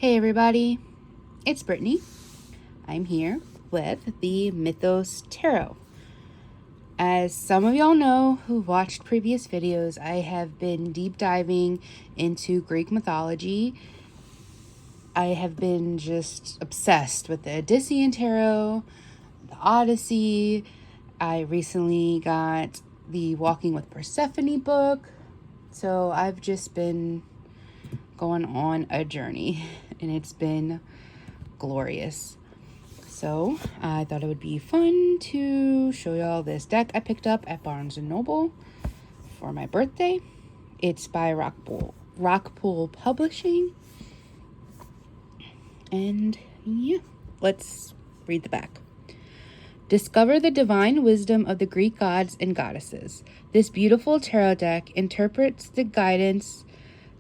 Hey everybody, it's Brittany. I'm here with the Mythos Tarot. As some of y'all know who watched previous videos, I have been deep diving into Greek mythology. I have been just obsessed with the Odyssean Tarot, the Odyssey. I recently got the Walking with Persephone book. So I've just been going on a journey and it's been glorious. So I thought it would be fun to show y'all this deck I picked up at Barnes & Noble for my birthday. It's by Rockpool Publishing. And yeah, let's read the back. Discover the divine wisdom of the Greek gods and goddesses. This beautiful tarot deck interprets the guidance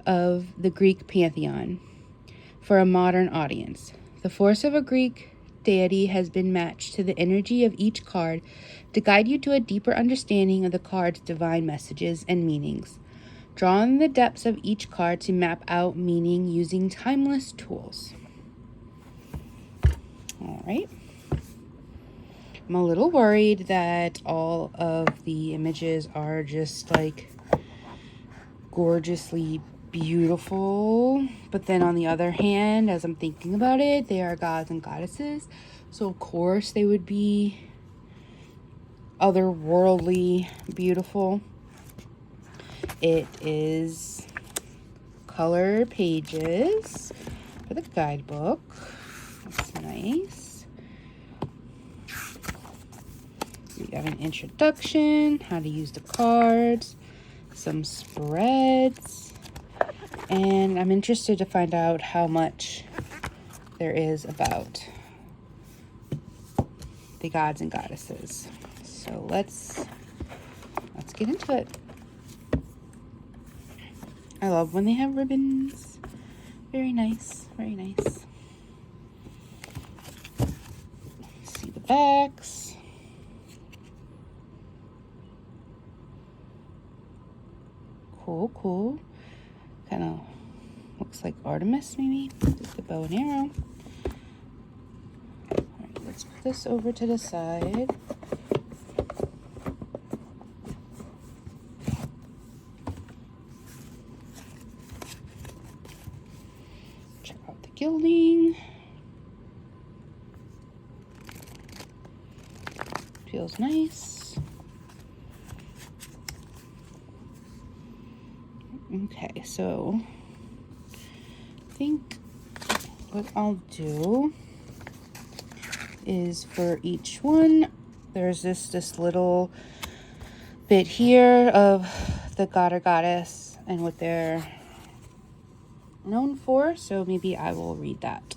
of the Greek pantheon for a modern audience. The force of a Greek deity has been matched to the energy of each card to guide you to a deeper understanding of the card's divine messages and meanings. Draw in the depths of each card to map out meaning using timeless tools. All right. I'm a little worried that all of the images are just like gorgeously beautiful, but then on the other hand, as I'm thinking about it, they are gods and goddesses, so of course they would be otherworldly beautiful. It is color pages for the guidebook. That's nice. We got an introduction, how to use the cards, some spreads, and I'm interested to find out how much there is about the gods and goddesses. So let's get into it. I love when they have ribbons. Very nice, very nice. See the backs. Cool. Kind of looks like Artemis, maybe, with the bow and arrow. All right, let's put this over to the side. Check out the gilding. Feels nice. Okay, so I think what I'll do is for each one, there's this little bit here of the god or goddess and what they're known for, so maybe I will read that.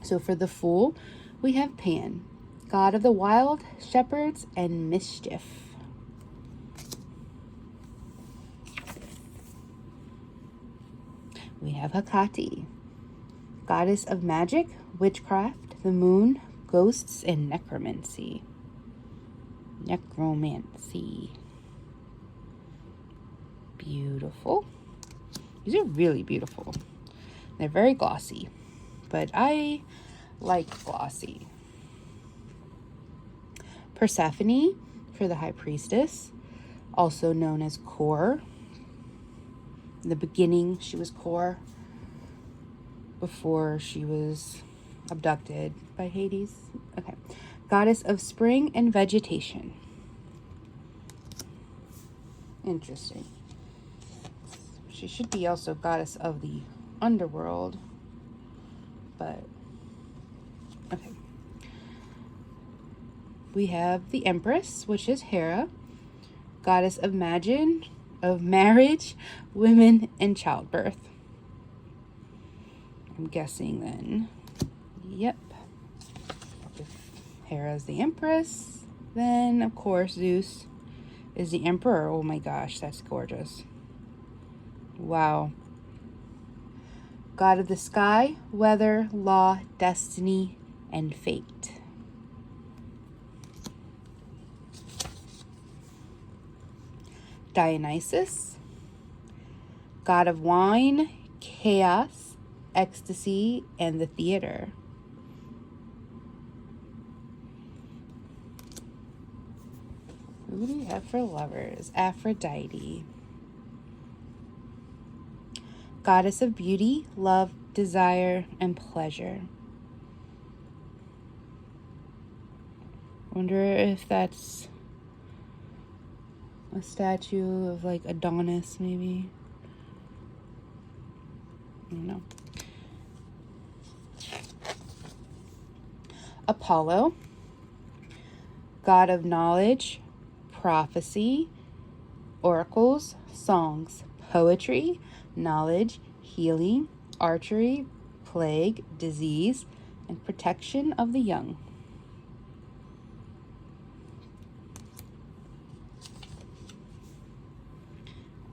So for the Fool, we have Pan, god of the wild, shepherds, and mischief. We have Hecate, goddess of magic, witchcraft, the moon, ghosts, and necromancy. Beautiful. These are really beautiful. They're very glossy, but I like glossy. Persephone for the High Priestess, also known as Core. In the beginning, she was Core before she was abducted by Hades. Okay. Goddess of spring and vegetation. Interesting. She should be also goddess of the underworld, but okay. We have the Empress, which is Hera, goddess of marriage, women, and childbirth. I'm guessing then, yep. If Hera's the Empress, then of course Zeus is the Emperor. Oh my gosh, that's gorgeous. Wow. God of the sky, weather, law, destiny, and fate. Dionysus, god of wine, chaos, ecstasy, and the theater. Who do we have for lovers? Aphrodite. Goddess of beauty, love, desire, and pleasure. Wonder if that's a statue of like Adonis, maybe. I don't know. Apollo, god of knowledge, prophecy, oracles, songs, poetry, knowledge, healing, archery, plague, disease, and protection of the young.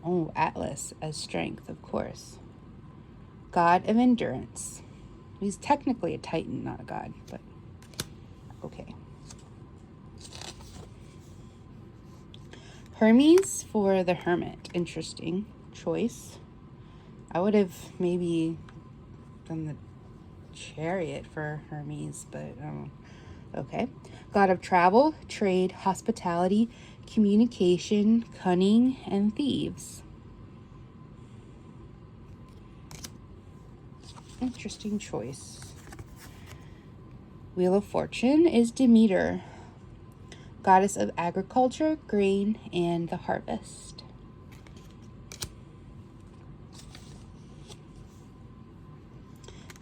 Oh, Atlas as strength, of course. God of endurance. He's technically a Titan, not a god, but okay. Hermes for the Hermit. Interesting choice. I would have maybe done the Chariot for Hermes, but okay. God of travel, trade, hospitality, communication, cunning, and thieves. Interesting choice. Wheel of Fortune is Demeter, goddess of agriculture, grain, and the harvest.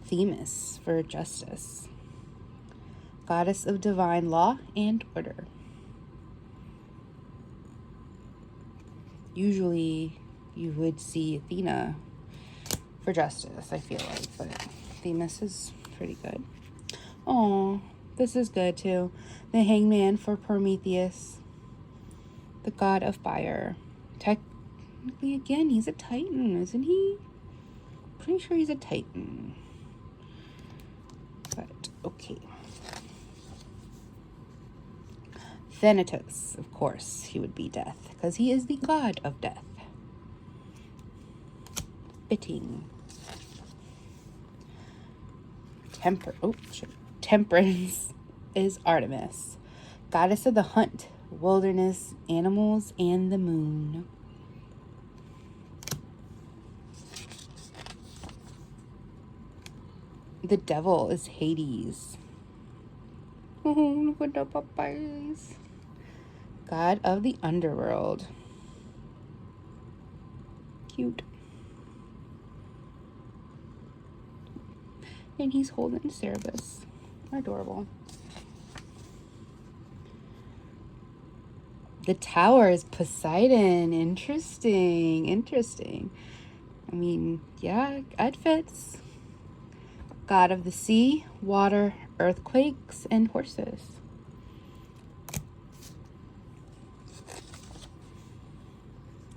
Themis for justice, goddess of divine law and order. Usually you would see Athena for justice, I feel like, but Themis is pretty good. Oh, this is good too. The Hangman for Prometheus, the god of fire. Technically, again, he's a Titan, isn't he? Pretty sure he's a Titan. But, okay. Thanatos, of course, he would be death, because he is the god of death. Fitting. Temperance is Artemis, goddess of the hunt, wilderness, animals, and the moon. The devil is Hades. Oh, look at the puppies. God of the underworld. Cute. And he's holding Cerberus. Adorable. The tower is Poseidon. Interesting. I mean, yeah, it fits. God of the sea, water, earthquakes, and horses.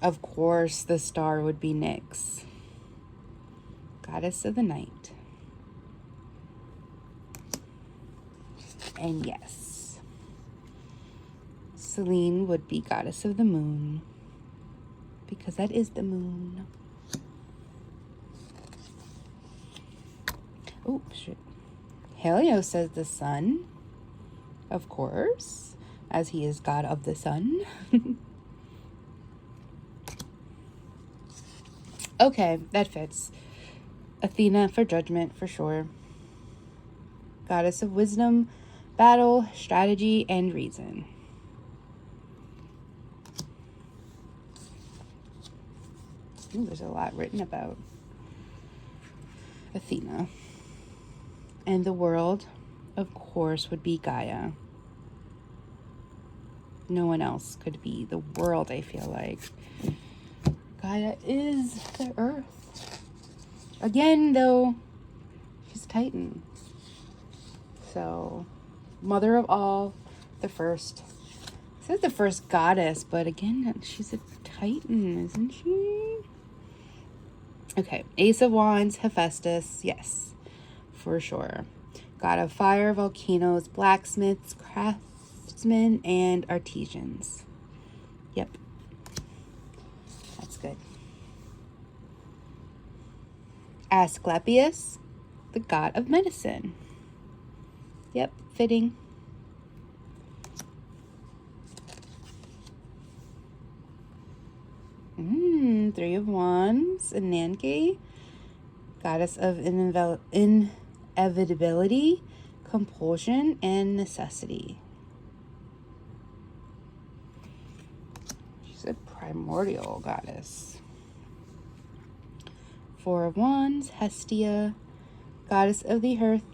Of course, the star would be Nyx, goddess of the night. And yes, Selene would be goddess of the moon, because that is the moon. Oh, shit. Helios says the sun, of course, as he is god of the sun. Okay, that fits. Athena for judgment, for sure. Goddess of wisdom, battle, strategy, and reason. Ooh, there's a lot written about Athena. And the world, of course, would be Gaia. No one else could be the world, I feel like. Gaia is the earth. Again, though, she's Titan. So, mother of all, the first. It says the first goddess, but again, she's a Titan, isn't she? Okay, Ace of Wands, Hephaestus, yes, for sure. God of fire, volcanoes, blacksmiths, craftsmen, and artisans. Yep. That's good. Asclepius, the god of medicine. Yep, fitting. Three of Wands, Ananke, goddess of inevitability, compulsion, and necessity. She's a primordial goddess. Four of Wands, Hestia, goddess of the earth,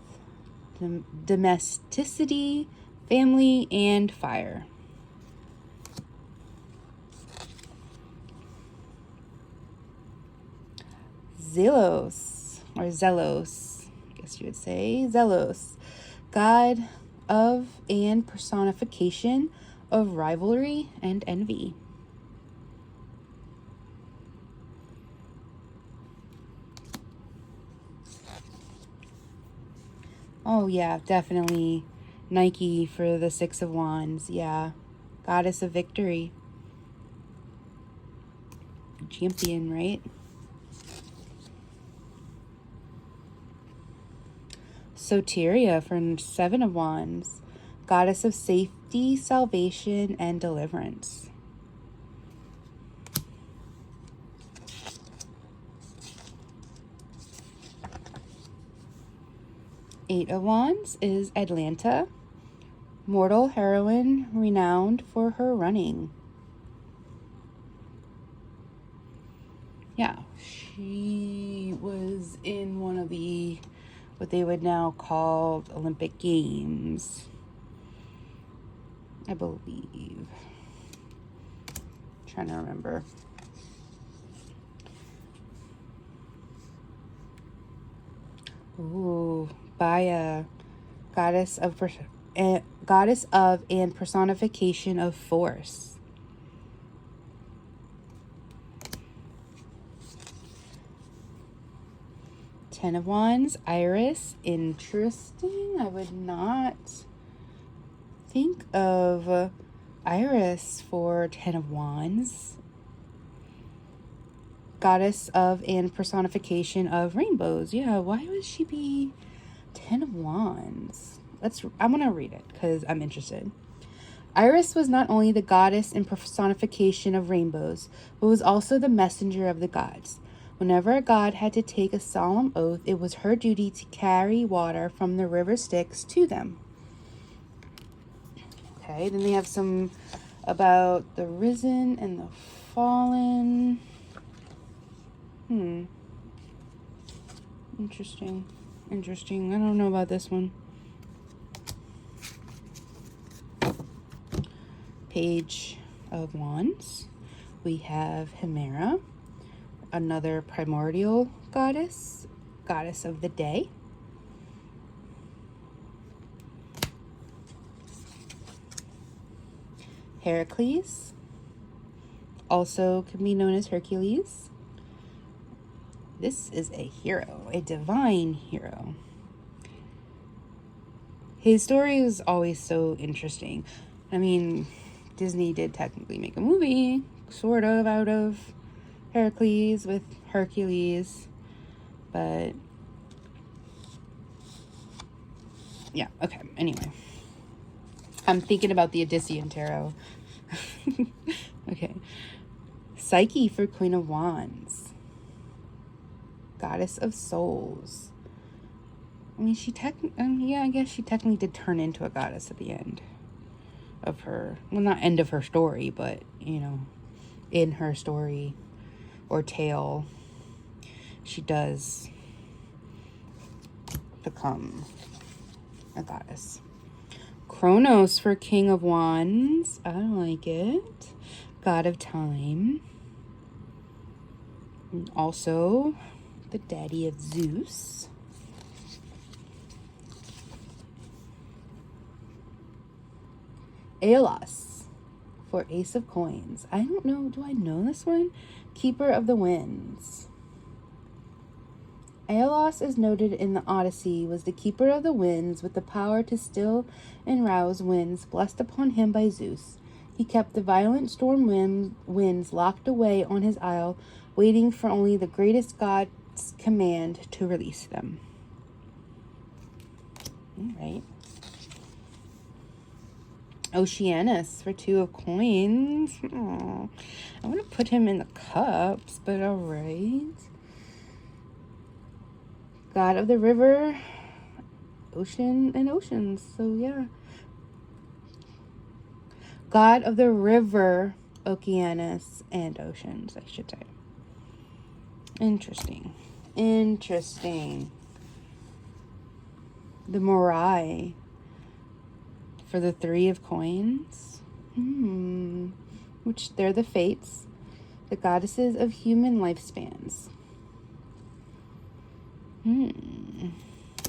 domesticity, family, and fire. Zelos, I guess you would say, Zelos, god of and personification of rivalry and envy. Oh yeah, definitely Nike for the Six of Wands. Yeah, goddess of victory. Champion, right? Soteria for Seven of Wands, goddess of safety, salvation, and deliverance. Eight of Wands is Atlanta, mortal heroine renowned for her running. Yeah, she was in one of the, what they would now call Olympic Games, I believe. Trying to remember. Ooh, Baya, goddess of and personification of force. Ten of Wands, Iris, interesting. I would not think of Iris for Ten of Wands. Goddess of and personification of rainbows. Yeah, why would she be Ten of Wands? I'm gonna read it because I'm interested. Iris was not only the goddess and personification of rainbows, but was also the messenger of the gods. Whenever a god had to take a solemn oath, it was her duty to carry water from the river Styx to them. Okay, then they have some about the risen and the fallen. Interesting. I don't know about this one. Page of Wands. We have Hemera, another primordial goddess, goddess of the day. Heracles, also can be known as Hercules. This is a hero, a divine hero. His story is always so interesting. I mean, Disney did technically make a movie, sort of, out of Heracles with Hercules, but yeah, okay, anyway. I'm thinking about the Odyssean Tarot. Okay. Psyche for Queen of Wands. Goddess of Souls. I mean, yeah, I guess she technically did turn into a goddess at the end of her, well, not end of her story, but, you know, in her story or tale, she does become a goddess. Kronos for King of Wands. I like it. God of Time. And also the daddy of Zeus. Aeolus for Ace of Coins. I don't know. Do I know this one? Keeper of the Winds. Aeolus is noted in the Odyssey, was the keeper of the winds with the power to still and rouse winds blessed upon him by Zeus. He kept the violent storm winds locked away on his isle, waiting for only the greatest god command to release them. All right. Oceanus for 2 of coins. Aww. I want to put him in the cups, but all right. God of the river, ocean, and oceans. So, yeah. God of the river, Oceanus, and oceans, I should say. Interesting. Interesting. The Morai for the 3 of coins. Which they're the fates, the goddesses of human lifespans.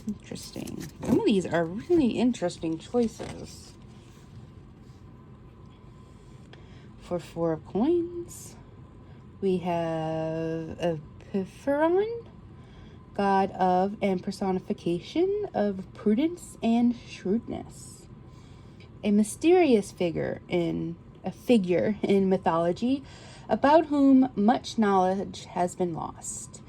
Interesting. Some of these are really interesting choices. For 4 of coins, we have Epipharon, god of and personification of prudence and shrewdness. A mysterious figure in mythology about whom much knowledge has been lost.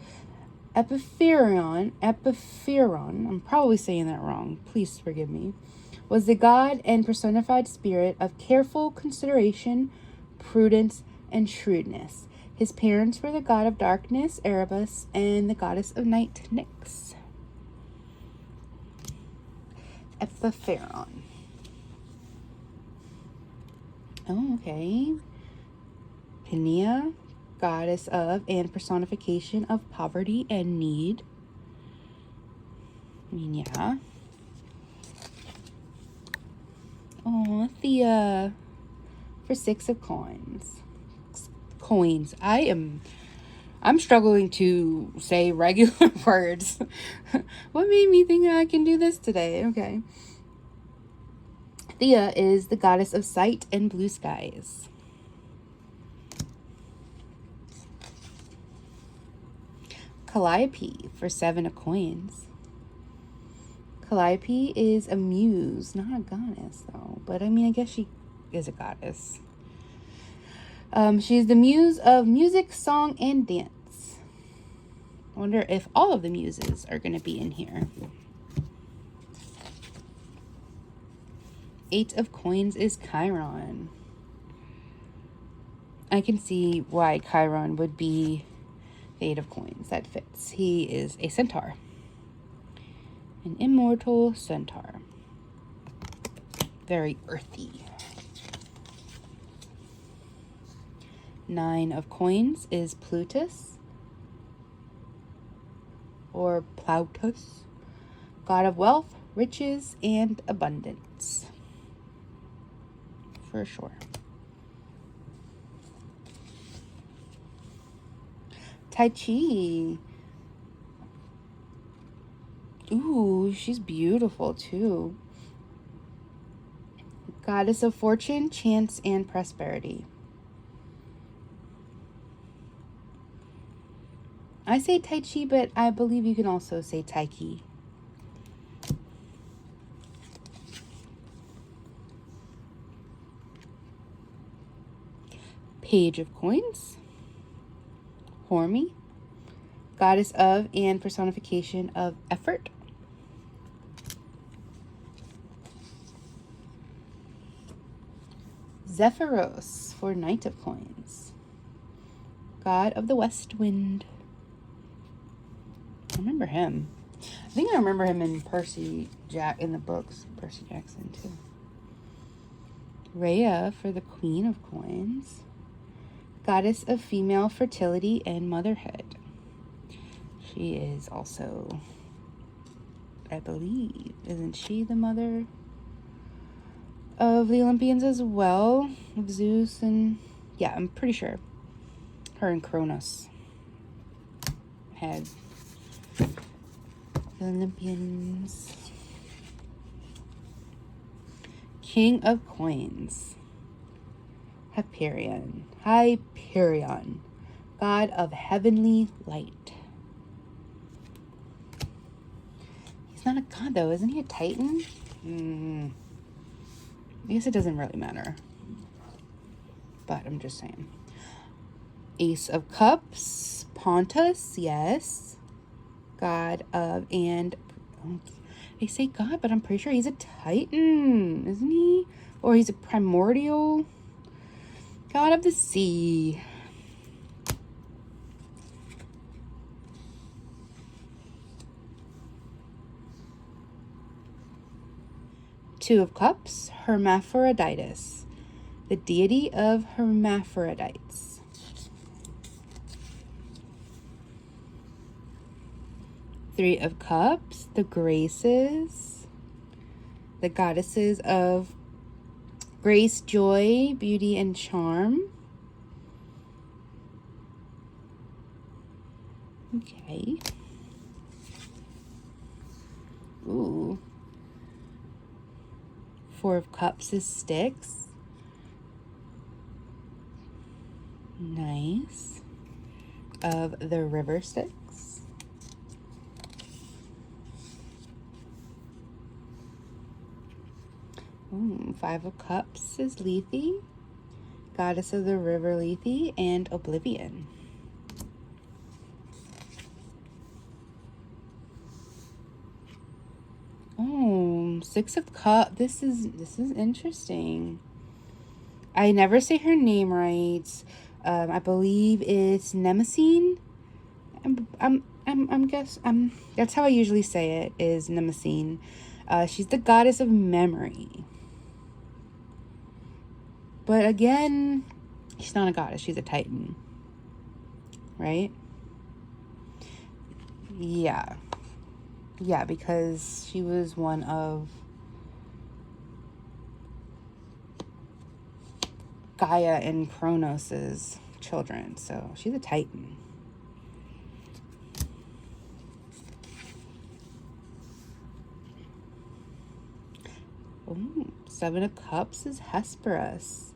Epipharon, I'm probably saying that wrong, please forgive me, was the god and personified spirit of careful consideration, prudence, and shrewdness. His parents were the god of darkness, Erebus, and the goddess of night, Nyx. Epipharon. Oh, okay. Pinea, goddess of and personification of poverty and need. I mean, yeah. Oh, Thea for 6 of coins. I'm struggling to say regular words. What made me think I can do this today? Okay. Thea is the goddess of sight and blue skies. Calliope for 7 of coins. Calliope is a muse, not a goddess though, but I mean, I guess she is a goddess. She's the muse of music, song, and dance. I wonder if all of the muses are going to be in here. 8 of coins is Chiron. I can see why Chiron would be the 8 of coins. That fits. He is a centaur. An immortal centaur. Very earthy. 9 of coins is Plutus. Or Plautus. God of wealth, riches, and abundance. For sure. Tai Chi. Ooh, she's beautiful too. Goddess of fortune, chance, and prosperity. I say Tai Chi, but I believe you can also say Tai Chi. Page of coins. Hormy, goddess of and personification of effort. Zephyros for Knight of Coins, god of the west wind. I remember him. I think I remember him in in the books, Percy Jackson too. Rhea for the Queen of Coins, goddess of female fertility and motherhood. She is also, I believe, isn't she the mother of the Olympians as well? Of Zeus and, yeah, I'm pretty sure. Her and Cronus had the Olympians. King of Coins. Hyperion, god of heavenly light. He's not a god though, isn't he a Titan? I guess it doesn't really matter, but I'm just saying. Ace of Cups, Pontus, yes. God of, and they say God, but I'm pretty sure he's a Titan, isn't he? Or he's a primordial god of the sea. Two of Cups, Hermaphroditus, the deity of hermaphrodites. Three of Cups, the Graces, the goddesses of grace, joy, beauty, and charm. Okay. Ooh. Four of Cups is Styx. Nice. Of the River Styx. Ooh, Five of Cups is Lethe, goddess of the river Lethe, and Oblivion. Oh, Six of Cups. This is interesting. I never say her name right. I believe it's Nemesine. That's how I usually say it, is Nemesine. She's the goddess of memory. But again, she's not a goddess, she's a Titan. Right? Yeah. Yeah, because she was one of Gaia and Kronos's children. So she's a Titan. Ooh, Seven of Cups is Hesperus,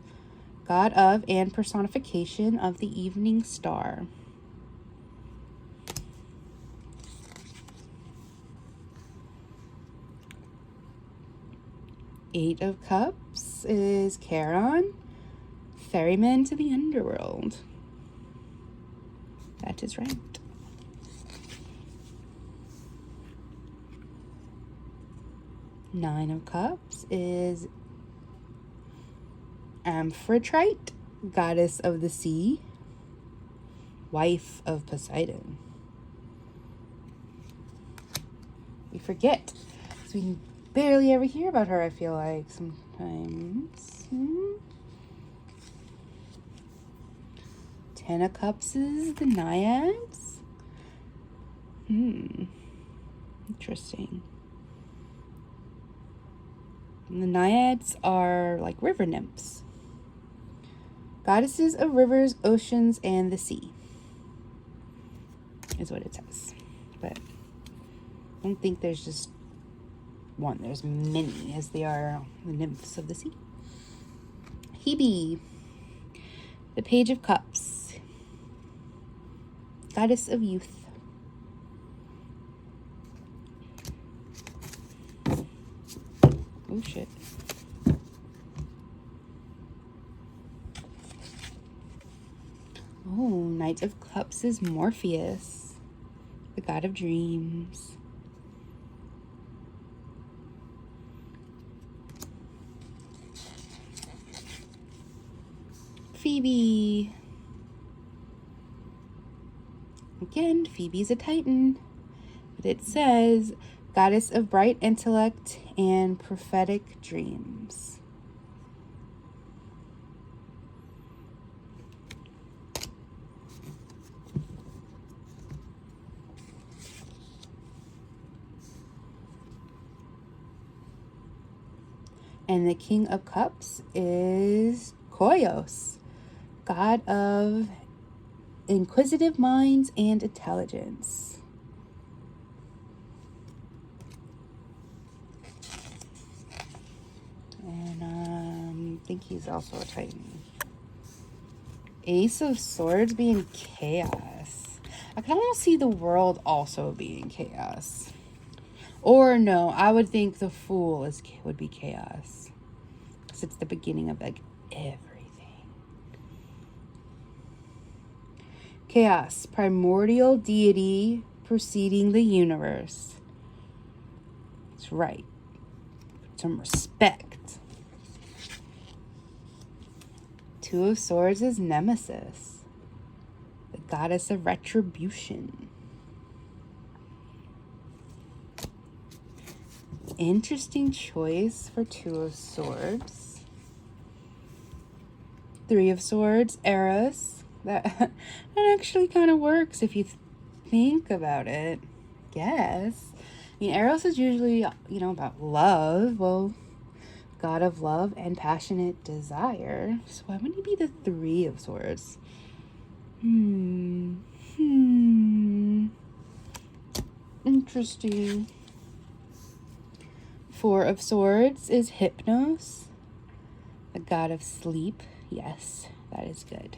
god of and personification of the evening star. Eight of Cups is Charon, ferryman to the underworld. That is right. Nine of Cups is Amphitrite, goddess of the sea, wife of Poseidon. We forget, because we barely ever hear about her, I feel like, sometimes. Ten of Cups is the Naiads. Interesting. And the Naiads are like river nymphs, goddesses of rivers, oceans, and the sea, is what it says. But I don't think there's just one. There's many, as they are the nymphs of the sea. Hebe, the Page of Cups, goddess of youth. Oh shit. Oh, Knight of Cups is Morpheus, the god of dreams. Phoebe. Again, Phoebe's a Titan, but it says goddess of bright intellect and prophetic dreams. And the King of Cups is Koios, god of inquisitive minds and intelligence. And I think he's also a Titan. Ace of Swords being chaos. I can almost see the world also being chaos. Or no, I would think the Fool would be chaos, because it's the beginning of like everything. Chaos, primordial deity, preceding the universe. That's right. Some respect. Two of Swords is Nemesis, the goddess of retribution. Interesting choice for Two of Swords. Three of Swords, Eros. That actually kind of works if you think about it. Yes. I mean, Eros is usually, about love. Well, god of love and passionate desire. So why wouldn't he be the Three of Swords? Interesting. Four of Swords is Hypnos, the god of sleep. Yes, that is good.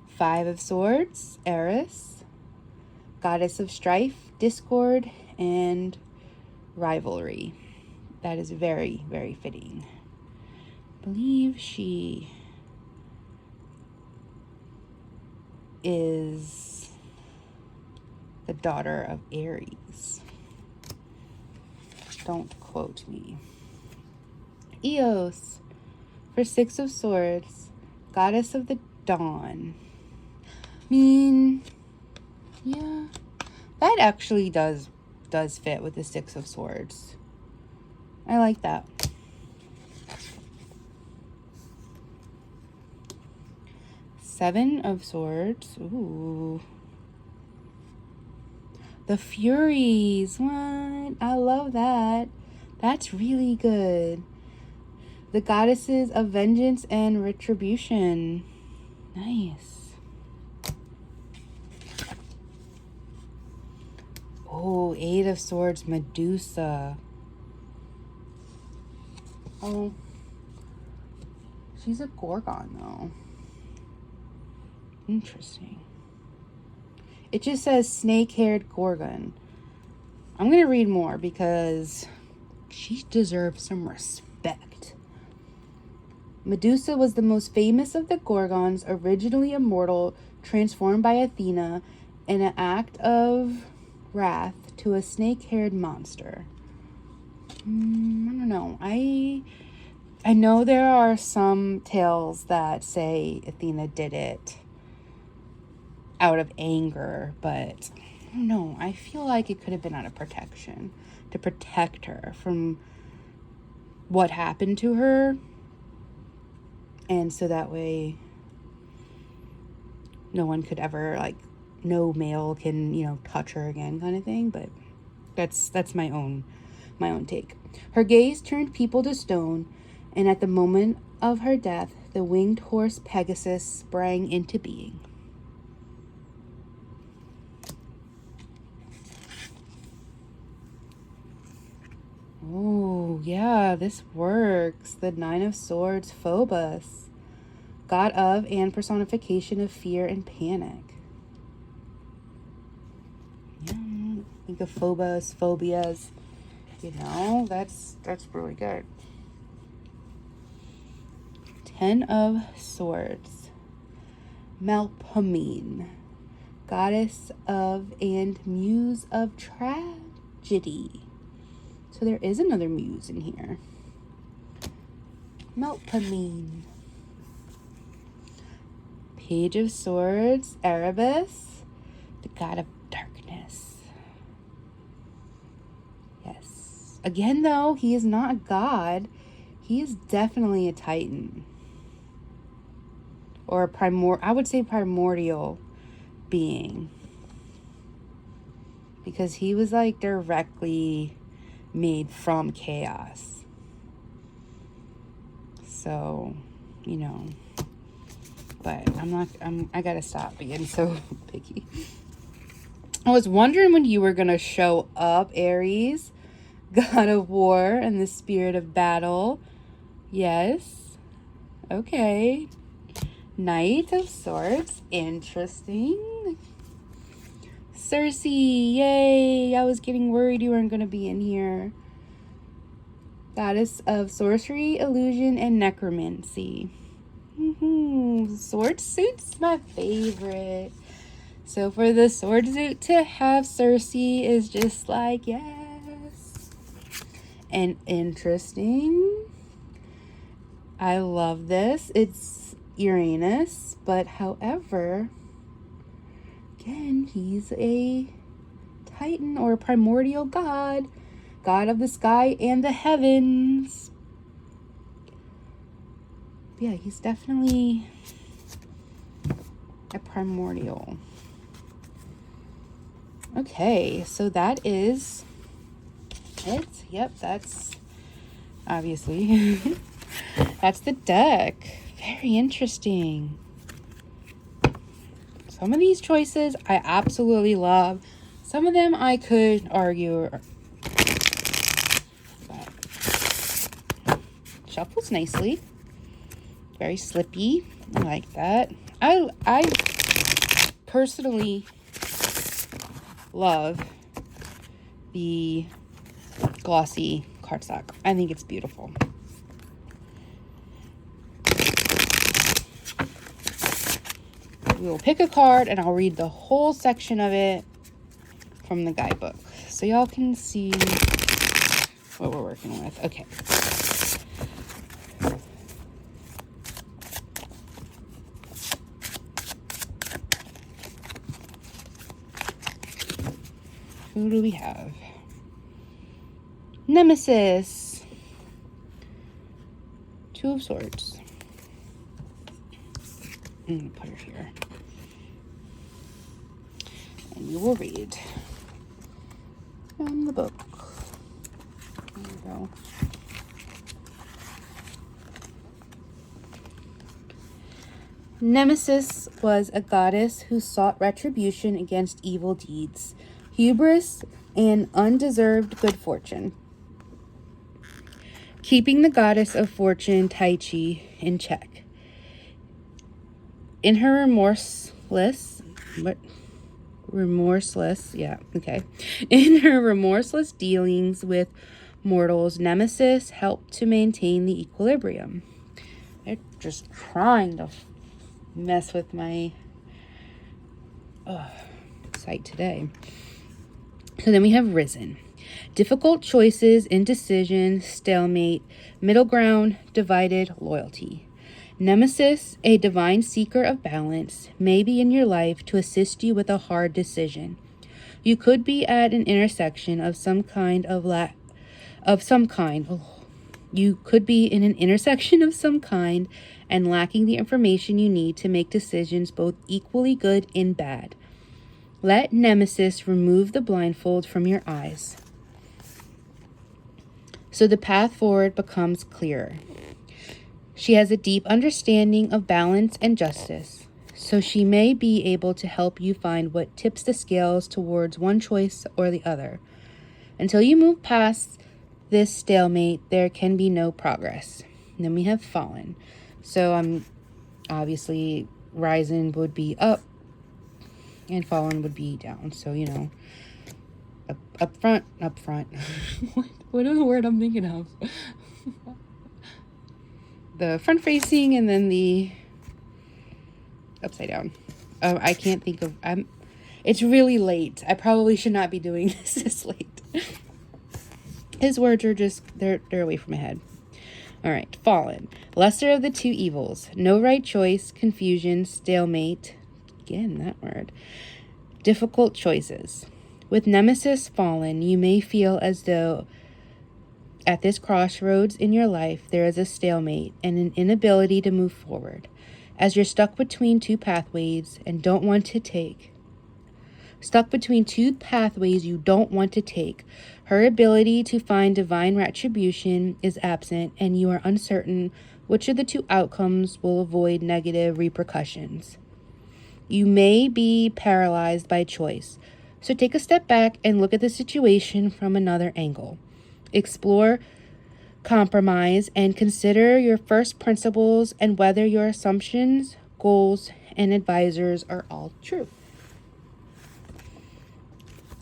Five of Swords, Eris, goddess of strife, discord, and rivalry. That is very, very fitting. I believe she is the daughter of Aries. Don't quote me. Eos, for Six of Swords, goddess of the dawn. I mean, yeah, that actually does fit with the Six of Swords. I like that. Seven of Swords. Ooh. The Furies. What? I love that. That's really good. The goddesses of vengeance and retribution. Nice. Oh, Eight of Swords, Medusa. Oh, she's a Gorgon, though. Interesting. It just says snake-haired Gorgon. I'm going to read more because she deserves some respect. Medusa was the most famous of the Gorgons, originally immortal, transformed by Athena in an act of wrath to a snake-haired monster. I don't know. I know there are some tales that say Athena did it out of anger, but I don't know. I feel like it could have been out of protection, to protect her from what happened to her, and so that way no one could ever, no male can, touch her again, kind of thing. But that's my own take. Her gaze turned people to stone, and at the moment of her death, the winged horse Pegasus sprang into being. Oh, yeah, this works. The Nine of Swords, Phobos, god of and personification of fear and panic. Yeah, think of Phobos, phobias. That's really good. Ten of Swords, Melpomene, goddess of and muse of tragedy. So there is another muse in here. Melpomene. Page of Swords, Erebus, the god of darkness. Yes. Again, though, he is not a god. He is definitely a titan. Or I would say primordial being. Because he was directly made from chaos. So, but I gotta stop being so picky. I was wondering when you were gonna show up, Aries, god of war and the spirit of battle. Yes. Okay. Knight of Swords. Interesting. Circe, yay! I was getting worried you weren't going to be in here. Goddess of sorcery, illusion, and necromancy. Sword suit's my favorite. So for the sword suit to have Cersei is just like, yes. And interesting. I love this. It's Uranus, but however, again, he's a Titan or primordial god. God of the sky and the heavens. Yeah, he's definitely a primordial. Okay, so that is it. Yep, that's obviously that's the deck. Very interesting. Some of these choices I absolutely love. Some of them I could argue. Shuffles nicely. Very slippy. I like that. I personally love the glossy cardstock. I think it's beautiful. We will pick a card and I'll read the whole section of it from the guidebook so y'all can see what we're working with. Okay. Who do we have? Nemesis. Two of Swords. I'm going to put her here. And we will read from the book. There we go. Nemesis was a goddess who sought retribution against evil deeds, hubris, and undeserved good fortune, keeping the goddess of fortune, Tai Chi, in check. In her remorseless, in her remorseless dealings with mortals, Nemesis helped to maintain the equilibrium. They're just trying to mess with my site today. So then we have Risen. Difficult choices, indecision, stalemate, middle ground, divided, loyalty. Nemesis, a divine seeker of balance, may be in your life to assist you with a hard decision. You could be at an intersection of some kind You could be in an intersection of some kind and lacking the information you need to make decisions both equally good and bad. Let Nemesis remove the blindfold from your eyes, so the path forward becomes clearer. She has a deep understanding of balance and justice, so she may be able to help you find what tips the scales towards one choice or the other. Until you move past this stalemate, there can be no progress. And then we have Fallen. So obviously Rising would be up and Fallen would be down. So, you know, up front. What is the word I'm thinking of? The front facing and then the upside down. I can't think of, it's really late. I probably should not be doing this late. His words are just, they're away from my head. All right, Fallen. Lesser of the two evils. No right choice, confusion, stalemate. Again, that word. Difficult choices. With Nemesis Fallen, you may feel as though at this crossroads in your life, there is a stalemate and an inability to move forward, as you're stuck between two pathways you don't want to take. Her ability to find divine retribution is absent, and you are uncertain which of the two outcomes will avoid negative repercussions. You may be paralyzed by choice, so take a step back and look at the situation from another angle. Explore compromise and consider your first principles and whether your assumptions, goals, and advisors are all true.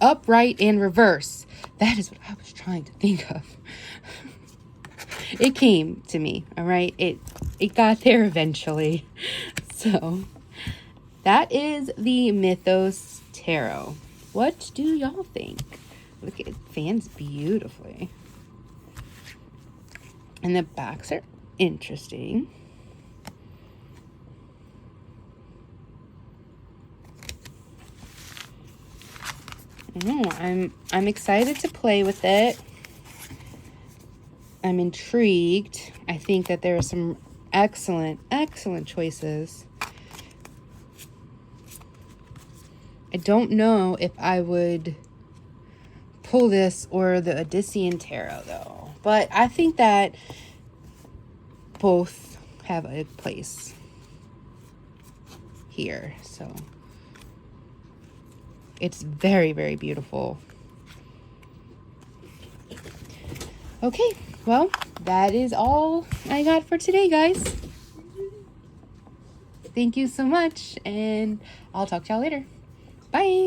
Upright and reverse. That is what I was trying to think of. It came to me, all right? it got there eventually. So that is the Mythos Tarot. What do y'all think? Look, it fans beautifully. And the backs are interesting. I'm excited to play with it. I'm intrigued. I think that there are some excellent choices. I don't know if I would pull this or the Odyssean Tarot though, but I think that both have a place here. So it's very, very beautiful. Okay, well, that is all I got for today, guys. Thank you so much, and I'll talk to y'all later. Bye.